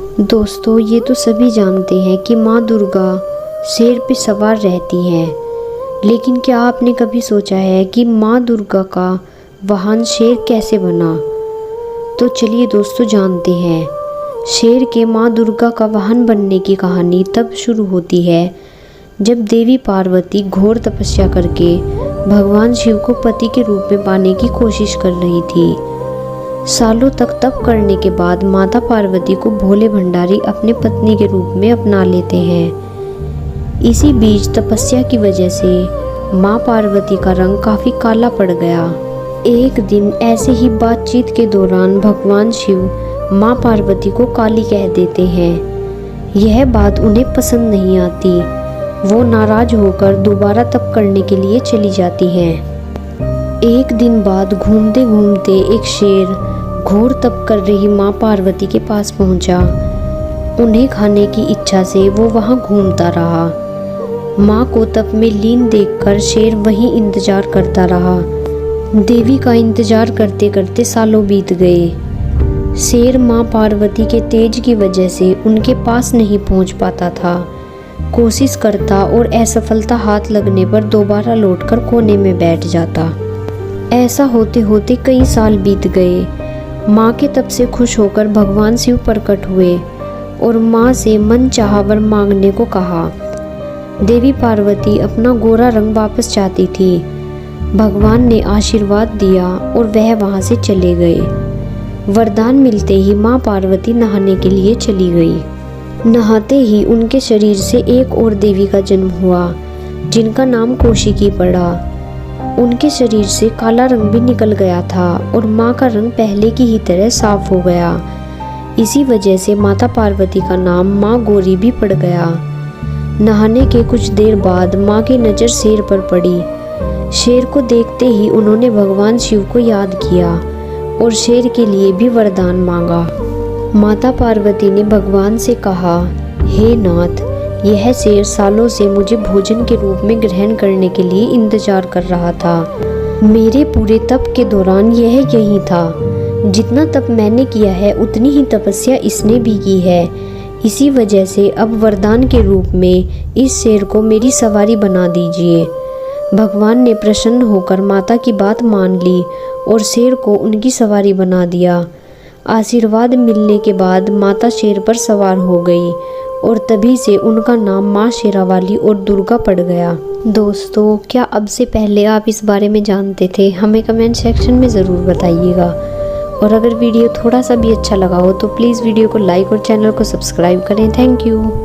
दोस्तों, ये तो सभी जानते हैं कि माँ दुर्गा शेर पे सवार रहती हैं, लेकिन क्या आपने कभी सोचा है कि माँ दुर्गा का वाहन शेर कैसे बना? तो चलिए दोस्तों जानते हैं। शेर के माँ दुर्गा का वाहन बनने की कहानी तब शुरू होती है जब देवी पार्वती घोर तपस्या करके भगवान शिव को पति के रूप में पाने की कोशिश कर रही थी। सालों तक तप करने के बाद माता पार्वती को भोले भंडारी अपने पत्नी के रूप में अपना लेते हैं। इसी बीच तपस्या की वजह से माँ पार्वती का रंग काफ़ी काला पड़ गया। एक दिन ऐसे ही बातचीत के दौरान भगवान शिव माँ पार्वती को काली कह देते हैं। यह बात उन्हें पसंद नहीं आती। वो नाराज होकर दोबारा तप करने के लिए चली जाती हैं। एक दिन बाद घूमते घूमते एक शेर घोर तप कर रही माँ पार्वती के पास पहुंचा। उन्हें खाने की इच्छा से वो वहां घूमता रहा। माँ को तप में लीन देखकर शेर वहीं इंतजार करता रहा। देवी का इंतजार करते करते सालों बीत गए। शेर माँ पार्वती के तेज की वजह से उनके पास नहीं पहुंच पाता था। कोशिश करता और असफलता हाथ लगने पर दोबारा लौटकर कोने में बैठ जाता। ऐसा होते होते कई साल बीत गए। माँ के तप से खुश होकर भगवान शिव प्रकट हुए और माँ से मन चाहा वर मांगने को कहा। देवी पार्वती अपना गोरा रंग वापस चाहती थी। भगवान ने आशीर्वाद दिया और वह वहाँ से चले गए। वरदान मिलते ही माँ पार्वती नहाने के लिए चली गई। नहाते ही उनके शरीर से एक और देवी का जन्म हुआ, जिनका नाम कौशिकी पड़ा। उनके शरीर से काला रंग भी निकल गया था और माँ का रंग पहले की ही तरह साफ हो गया। इसी वजह से माता पार्वती का नाम माँ गौरी भी पड़ गया। नहाने के कुछ देर बाद माँ की नज़र शेर पर पड़ी। शेर को देखते ही उन्होंने भगवान शिव को याद किया और शेर के लिए भी वरदान मांगा। माता पार्वती ने भगवान से कहा, हे नाथ, यह शेर सालों से मुझे भोजन के रूप में ग्रहण करने के लिए इंतजार कर रहा था। मेरे पूरे तप के दौरान यह यही था। जितना तप मैंने किया है उतनी ही तपस्या इसने भी की है। इसी वजह से अब वरदान के रूप में इस शेर को मेरी सवारी बना दीजिए। भगवान ने प्रसन्न होकर माता की बात मान ली और शेर को उनकी सवारी बना दिया। आशीर्वाद मिलने के बाद माता शेर पर सवार हो गई और तभी से उनका नाम माँ शेरावाली और दुर्गा पड़ गया। दोस्तों, क्या अब से पहले आप इस बारे में जानते थे? हमें कमेंट सेक्शन में ज़रूर बताइएगा। और अगर वीडियो थोड़ा सा भी अच्छा लगा हो तो प्लीज़ वीडियो को लाइक और चैनल को सब्सक्राइब करें। Thank you.